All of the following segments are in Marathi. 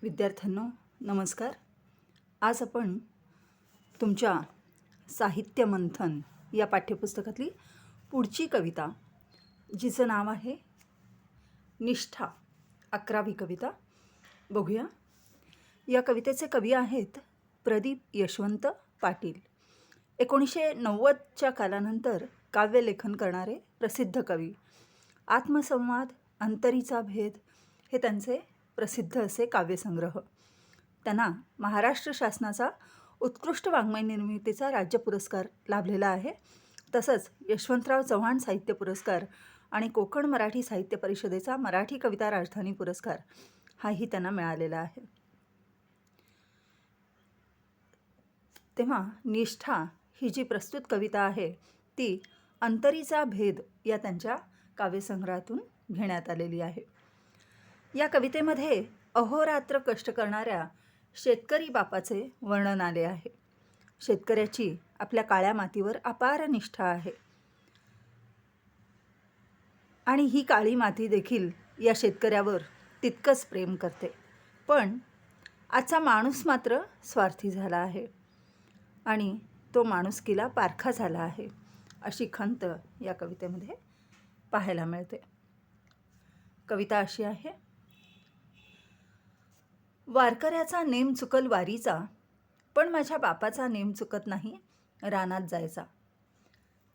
विद्यार्थ्यांनो नमस्कार. आज आपण तुमच्या साहित्य मंथन या पाठ्यपुस्तकातली पुढची कविता, जिचं नाव आहे निष्ठा, 11वी कविता बघूया. या कवितेचे कवी आहेत प्रदीप यशवंत पाटील. 1990च्या कालानंतर काव्यलेखन करणारे प्रसिद्ध कवी. आत्मसंवाद, अंतरीचा भेद हे त्यांचे प्रसिद्ध असे काव्यसंग्रह. त्यांना महाराष्ट्र शासनाचा उत्कृष्ट वाङ्मय निर्मितीचा राज्य पुरस्कार लाभलेला आहे. तसंच यशवंतराव चव्हाण साहित्य पुरस्कार आणि कोकण मराठी साहित्य परिषदेचा मराठी कविता राजधानी पुरस्कार हाही त्यांना मिळालेला आहे. तेव्हा निष्ठा ही जी प्रस्तुत कविता आहे ती अंतरीचा भेद या त्यांच्या काव्यसंग्रहातून घेण्यात आलेली आहे. या कवितेमध्ये अहोरात्र कष्ट करणाऱ्या शेतकरी बापाचे वर्णन आले आहे. शेतकऱ्याची आपल्या काळ्या मातीवर अपार निष्ठा आहे आणि ही काळी माती देखील या शेतकऱ्यावर तितकंच प्रेम करते. पण आजचा माणूस मात्र स्वार्थी झाला आहे आणि तो माणुसकीला पारखा झाला आहे, अशी खंत या कवितेमध्ये पाहायला मिळते. कविता अशी आहे. वारकऱ्याचा नेम चुकल वारीचा, पण माझ्या बापाचा नेम चुकत नाही रानात जायचा.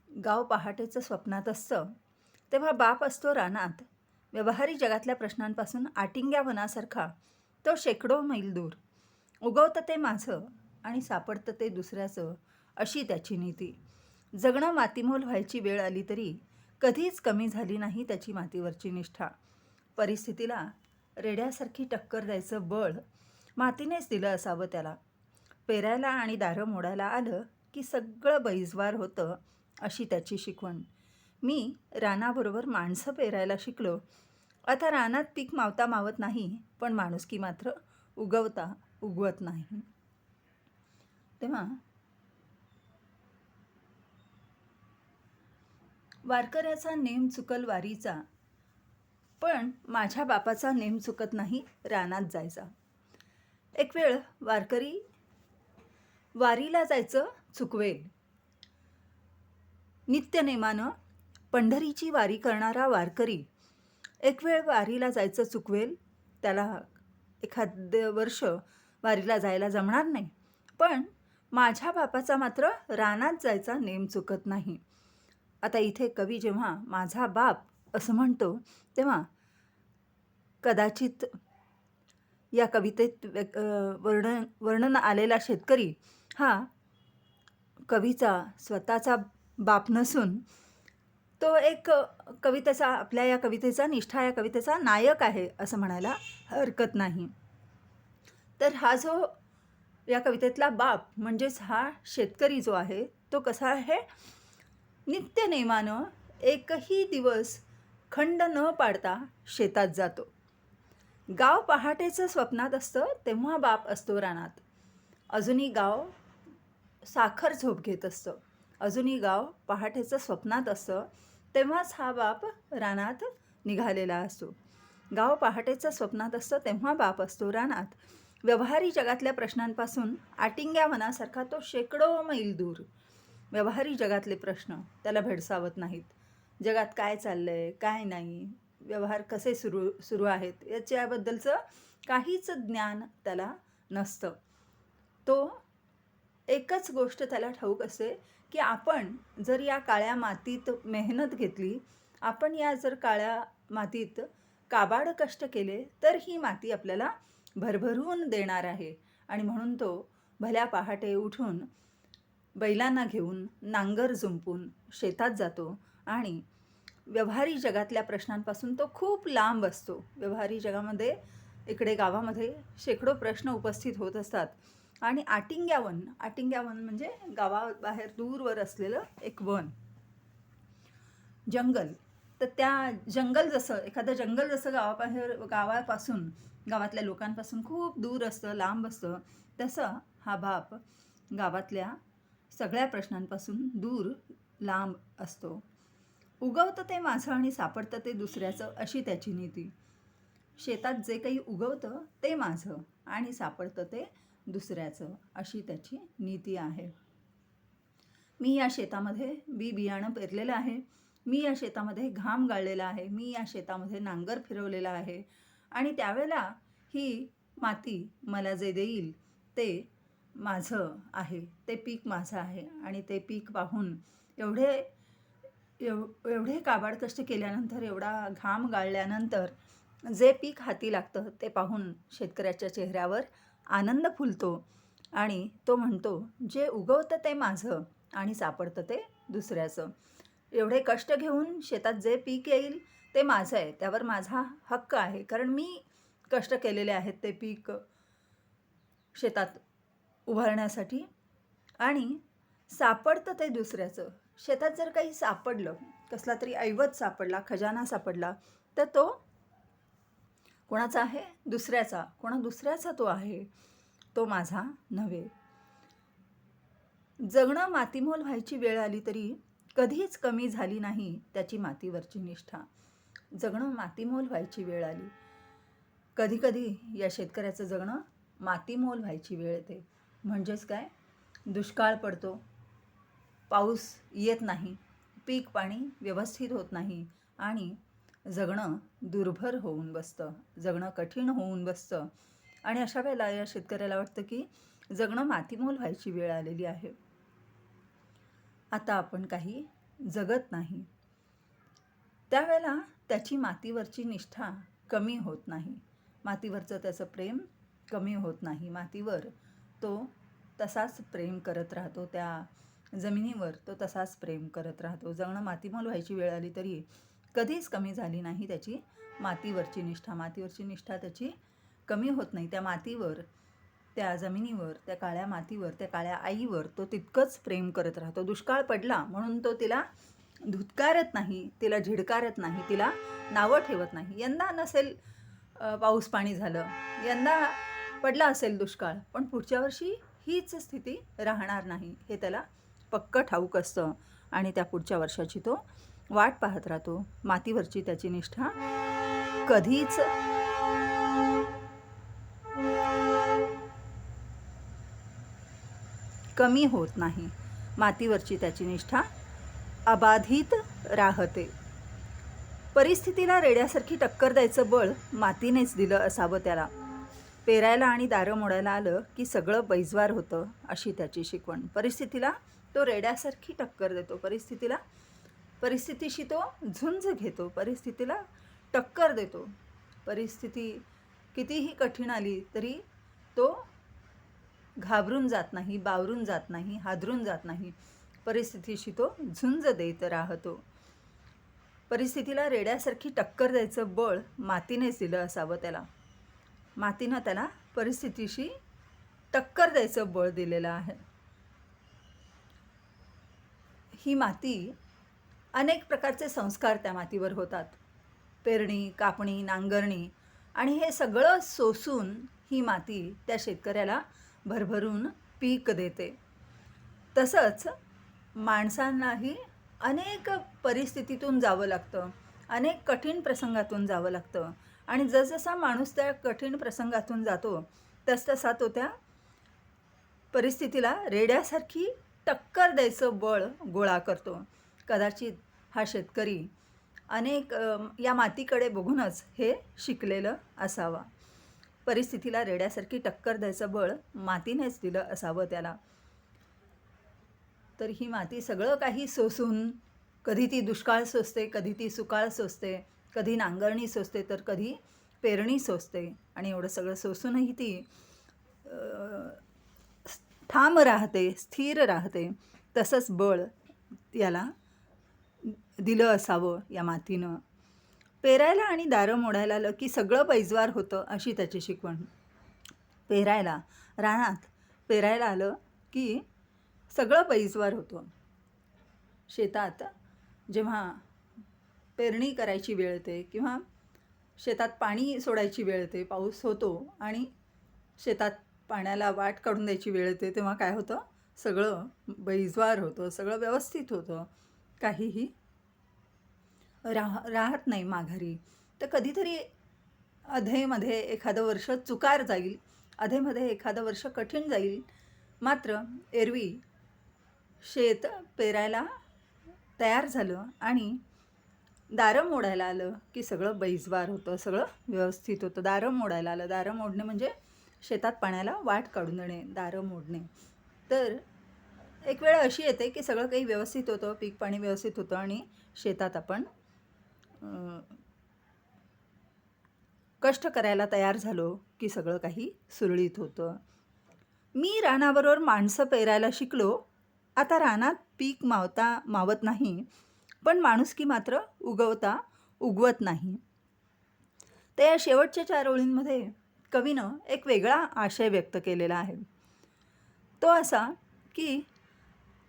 गाव पहाटेचं स्वप्नात असतं, तेव्हा बाप असतो रानात. व्यवहारी जगातल्या प्रश्नांपासून आटिंग्या वनासारखा तो शेकडो मैल दूर. उगवतं ते माझं आणि सापडतं ते दुसऱ्याचं, अशी त्याची नीती. जगणं मातीमोल व्हायची वेळ आली तरी कधीच कमी झाली नाही त्याची मातीवरची निष्ठा. परिस्थितीला रेड्यासारखी टक्कर द्यायचं बळ मातीनेच दिलं असावं त्याला. पेरायला आणि दारं मोडायला आलं की सगळं बैजवार होतं, अशी त्याची शिकवण. मी रानाबरोबर माणसं पेरायला शिकलो. आता रानात पीक मावता मावत नाही, पण माणुसकी मात्र उगवता उगवत नाही. तेव्हा वारकऱ्याचा नेम चुकल वारीचा, पण माझ्या बापाचा नेम चुकत नाही रानात जायचा. एक वेळ वारकरी वारीला जायचं चुकवेल. नित्यनेमानं पंढरीची वारी करणारा वारकरी एक वेळ वारीला जायचं चुकवेल. त्याला एखादं वर्ष वारीला जायला जमणार नाही, पण माझ्या बापाचा मात्र रानात जायचा नेम चुकत नाही. आता इथे कवी जेव्हा माझा बाप असं म्हणतो, तेव्हा कदाचित या कवितेत वर्णन आलेला शेतकरी हा कवीचा स्वतःचा बाप नसून तो एक कवितेचा, आपल्या या कवितेचा, निष्ठा या कवितेचा नायक आहे असं म्हणायला हरकत नाही. तर हा जो या कवितेतला बाप म्हणजेच हा शेतकरी जो आहे तो कसा आहे, नित्यनेमानं एकही दिवस खंड न पाडता शेतात जातो. गाव पहाटेचं स्वप्नात असतं, तेव्हा बाप असतो रानात. अजूनही गाव साखर झोप घेत असतं. अजूनही गाव पहाटेचं स्वप्नात असतं, तेव्हाच हा बाप रानात निघालेला असतो. गाव पहाटेचं स्वप्नात असतं, तेव्हा बाप असतो रानात. व्यवहारी जगातल्या प्रश्नांपासून आटिंग्या वनासारखा तो शेकडो मैल दूर. व्यवहारी जगातले प्रश्न त्याला भेडसावत नाहीत. जगात काय चाललं आहे, काय नाही, व्यवहार कसे सुरू आहेत याच्याबद्दलचं काहीच ज्ञान त्याला नसतं. तो एकच गोष्ट त्याला ठाऊक असते की आपण जर या काळ्या मातीत मेहनत घेतली, आपण या जर काळ्या मातीत काबाड कष्ट केले, तर ही माती आपल्याला भरभरून देणार आहे. आणि म्हणून तो भल्या पहाटे उठून बैलांना घेऊन नांगर जुंपून शेतात जातो आणि व्यवहारी जगातल्या प्रश्नांपासून तो खूप लांब असतो. व्यवहारी जगामध्ये इकडे गावामध्ये शेकडो प्रश्न उपस्थित होत असतात आणि आटिंग्यावन म्हणजे गावाबाहेर दूरवर असलेलं एक वन, जंगल. तर त्या जंगल जसं, एखादं जंगल जसं गावापासून, गावातल्या लोकांपासून खूप दूर असतं, लांब असतं, तसं हा बाप गावातल्या सगळ्या प्रश्नांपासून दूर लांब असतो. उगवतं ते माझं आणि सापडतं ते दुसऱ्याचं, अशी त्याची नीती. शेतात जे काही उगवतं ते माझं आणि सापडतं ते दुसऱ्याचं, अशी त्याची नीती आहे. मी या शेतामध्ये बियाणं पेरलेलं आहे, मी या शेतामध्ये घाम गाळलेला आहे, मी या शेतामध्ये नांगर फिरवलेला आहे आणि त्यावेळेला ही माती मला जे देईल ते माझं आहे, ते पीक माझं आहे आणि ते पीक पाहून एवढे काबाड कष्ट केल्यानंतर, एवढा घाम गाळल्यानंतर जे पीक हाती लागतं ते पाहून शेतकऱ्याच्या चेहऱ्यावर आनंद फुलतो आणि तो म्हणतो, जे उगवतं ते माझं आणि सापडतं ते दुसऱ्याचं. एवढे कष्ट घेऊन शेतात जे पीक येईल ते माझं आहे, त्यावर माझा हक्क आहे, कारण मी कष्ट केलेले आहेत ते पीक शेतात उभारण्यासाठी. आणि सापडतं ते दुसऱ्याचं. शेतात जर काही सापडलं, कसला तरी ऐवज सापडला, खजाना सापडला, तर तो कोणाचा आहे? दुसऱ्याचा. दुसऱ्याचा तो आहे, तो माझा नव्हे. जगणं मातीमोल व्हायची वेळ आली तरी कधीच कमी झाली नाही त्याची मातीवरची निष्ठा. जगणं मातीमोल व्हायची वेळ आली. कधी या शेतकऱ्याचं जगणं मातीमोल व्हायची वेळ येते. म्हणजेच काय? दुष्काळ पडतो, पाऊस येत नाही, पीक पाणी व्यवस्थित होत नाही आणि जगणं दुर्भर होऊन बसतं, जगणं कठीण होऊन बसतं. आणि अशा वेळेला या शेतकऱ्याला वाटतं की जगणं मातीमोल व्हायची वेळ आलेली आहे. आता आपण काही जगत नाही. त्यावेळेला त्याची मातीवरची निष्ठा कमी होत नाही, मातीवरचं त्याचं प्रेम कमी होत नाही. मातीवर तो तसाच प्रेम करत राहतो, त्या जमिनीवर तो तसाच प्रेम करत राहतो. जगणं मातीमोल व्हायची वेळ आली तरी कधीच कमी झाली नाही त्याची मातीवरची निष्ठा. मातीवरची निष्ठा त्याची कमी होत नाही. त्या मातीवर, त्या जमिनीवर, त्या काळ्या मातीवर, त्या काळ्या आईवर तो तितकंच प्रेम करत राहतो. दुष्काळ पडला म्हणून तो तिला धुतकारत नाही, तिला झिडकारत नाही, तिला नावं ठेवत नाही. यंदा नसेल पाऊस पाणी झालं, यंदा पडला असेल दुष्काळ, पण पुढच्या वर्षी हीच स्थिती राहणार नाही हे त्याला पक्कं ठाऊक असतं आणि त्या पुढच्या वर्षाची तो वाट पाहत राहतो. मातीवरची त्याची निष्ठा कधीच कमी होत नाही. मातीवरची त्याची निष्ठा अबाधित राहते. परिस्थितीला रेड्यासारखी टक्कर द्यायचं बळ मातीनेच दिलं असावं त्याला. पेरायला आणि दारं मोडायला आलं की सगळं बैजवार होतं, अशी त्याची शिकवण. परिस्थितीला तो रेड्यासारखी टक्कर देतो, परिस्थितीशी तो झुंज घेतो, परिस्थितीला टक्कर देतो. परिस्थिती कितीही कठीण आली तरी तो घाबरून जात नाही, बावरून जात नाही, हादरून जात नाही. परिस्थितीशी तो झुंज देत राहतो. परिस्थितीला रेड्यासारखी टक्कर द्यायचं बळ मातीनेच दिलं असावं त्याला. मातीनं त्याला परिस्थितीशी टक्कर द्यायचं बळ दिलेलं आहे. ही माती, अनेक प्रकारचे संस्कार त्या मातीवर होतात. पेरणी, कापणी, नांगरणी आणि हे सगळं सोसून ही माती त्या शेतकऱ्याला भरभरून पीक देते. तसंच माणसांनाही अनेक परिस्थितीतून जावं लागतं, अनेक कठीण प्रसंगातून जावं लागतं आणि जसजसा माणूस त्या कठीण प्रसंगातून जातो तसतसा तो त्या परिस्थितीला रेड्यासारखी टक्कर द्यायचं बळ गोळा करतो. कदाचित हा शेतकरी अनेक या मातीकडे बघूनच हे शिकलेलं असावा. परिस्थितीला रेड्यासारखी टक्कर द्यायचं बळ मातीनेच दिलं असावं त्याला. तर ही माती सगळं काही सोसून, कधी ती दुष्काळ सोसते, कधी ती सुकाळ सोसते, कधी नांगरणी सोसते, तर कधी पेरणी सोसते. आणि एवढं सगळं सोसूनही ती ठाम राहते, स्थिर राहते. तसंच बळ याला दिलं असावं या मातीनं. पेरायला आणि दारं मोडायला आलं की सगळं बैजवार होतं, अशी त्याची शिकवण. रानात पेरायला आलं की सगळं बैजवार होतं. शेतात जेव्हा पेरणी करायची वेळ येते किंवा शेतात पाणी सोडायची वेळ येते, पाऊस होतो आणि शेतात पाण्याला वाट काढून द्यायची वेळ येते, तेव्हा काय होतं? सगळं बैजवार होतं, सगळं व्यवस्थित होतं, काहीही राहत नाही माघारी. तर कधीतरी अधेमध्ये एखादं वर्ष चुकार जाईल, अधेमध्ये एखादं वर्ष कठीण जाईल. मात्र एरवी शेत पेरायला तयार झालं आणि दारं मोडायला आलं की सगळं बैजबार होतं, सगळं व्यवस्थित होतं. दारं मोडायला आलं, दारं मोडणे म्हणजे शेतात पाण्याला वाट काढून देणे, दारं मोडणे. तर एक वेळ अशी येते की सगळं काही व्यवस्थित होतं, पीक पाणी व्यवस्थित होतं आणि शेतात आपण कष्ट करायला तयार झालो की सगळं काही सुरळीत होतं. मी रानाबरोबर माणसं पेरायला शिकलो. आता रानात पीक मावत नाही, पण माणुसकी मात्र उगवत नाही. तर या शेवटच्या 4 ओळींमध्ये कवीनं एक वेगळा आशय व्यक्त केलेला आहे. तो असा की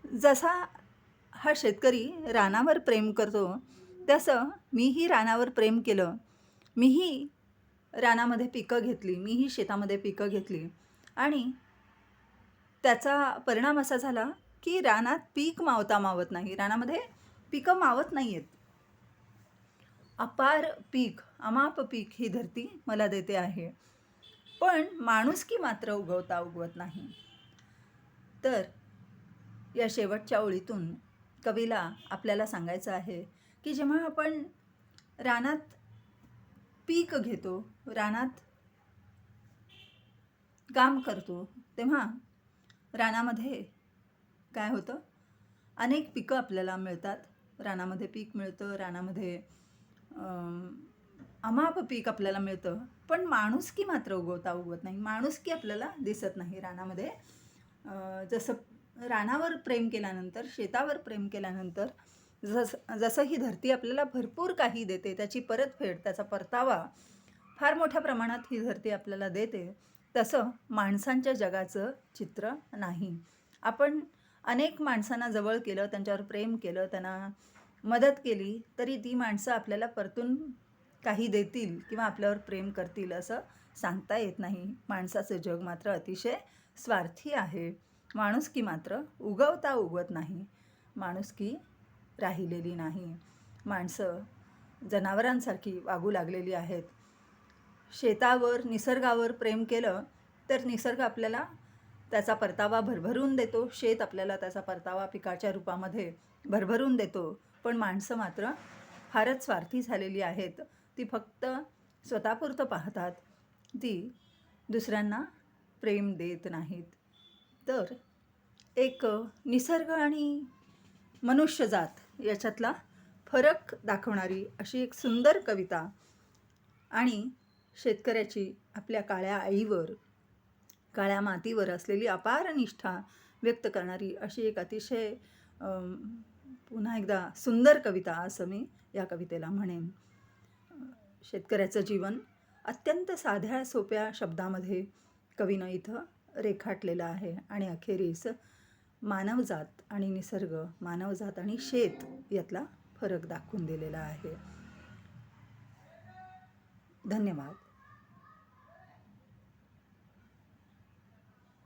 जसा हा शेतकरी रानावर प्रेम करतो, तसं मीही रानावर प्रेम केलं. मीही रानामध्ये पिकं घेतली, मीही शेतामध्ये पिकं घेतली आणि त्याचा परिणाम असा झाला की रानात पीक मावत नाही, रानामध्ये पिकं मावत नाही आहेत. अपार पीक, अमाप पीक ही धरती मला देते आहे, पण माणुसकी मात्र उगवत नाही. तर या शेवटच्या ओळीतून कवीला आपल्याला सांगायचं आहे की जेव्हा आपण रानात पीक घेतो, रानात काम करतो, तेव्हा रानामध्ये काय होतं, अनेक पिकं आपल्याला मिळतात. रानामध्ये पीक मिळतं, रानामध्ये अमाप पीक आपल्याला मिळतं, पण माणुसकी मात्र उगवत नाही. माणुसकी आपल्याला दिसत नाही रानामध्ये. जसं रानावर प्रेम केल्यानंतर, शेतावर प्रेम केल्यानंतर जसं ही धरती आपल्याला भरपूर काही देते, त्याची परतफेड, त्याचा परतावा फार मोठ्या प्रमाणात ही धरती आपल्याला देते, तसं माणसांच्या जगाचं चित्र नाही. आपण अनेक माणसांना जवळ केलं, त्यांच्यावर प्रेम केलं, त्यांना मदत केली, तरी ती माणसं आपल्याला परतून काही देतील किंवा आपल्यावर प्रेम करतील असं सांगता येत नाही. माणसाचं जग मात्र अतिशय स्वार्थी आहे. माणुसकी मात्र उगवत नाही, माणुसकी राहिलेली नाही. माणसं जनावरांसारखी वागू लागलेली आहेत. शेतावर, निसर्गावर प्रेम केलं तर निसर्ग आपल्याला त्याचा परतावा भरभरून देतो, शेत आपल्याला त्याचा परतावा पिकाच्या रूपामध्ये भरभरून देतो. पण माणसं मात्र फारच स्वार्थी झालेली आहेत. ती फक्त स्वतःपुरतं पाहतात, ती दुसऱ्यांना प्रेम देत नाहीत. तर एक निसर्ग आणि मनुष्यजात याच्यातला फरक दाखवणारी अशी एक सुंदर कविता आणि शेतकऱ्याची आपल्या काळ्या आईवर, काळ्या मातीवर असलेली अपार निष्ठा व्यक्त करणारी अशी एक अतिशय पुन्हा एकदा सुंदर कविता असं मी या कवितेला म्हणेन. शेतकऱ्याचं जीवन अत्यंत साध्या सोप्या शब्दामध्ये कवीनं इथं रेखाटलेलं आहे आणि अखेरीस मानवजात आणि निसर्ग, मानवजात आणि शेत यातला फरक दाखवून दिलेला आहे. धन्यवाद.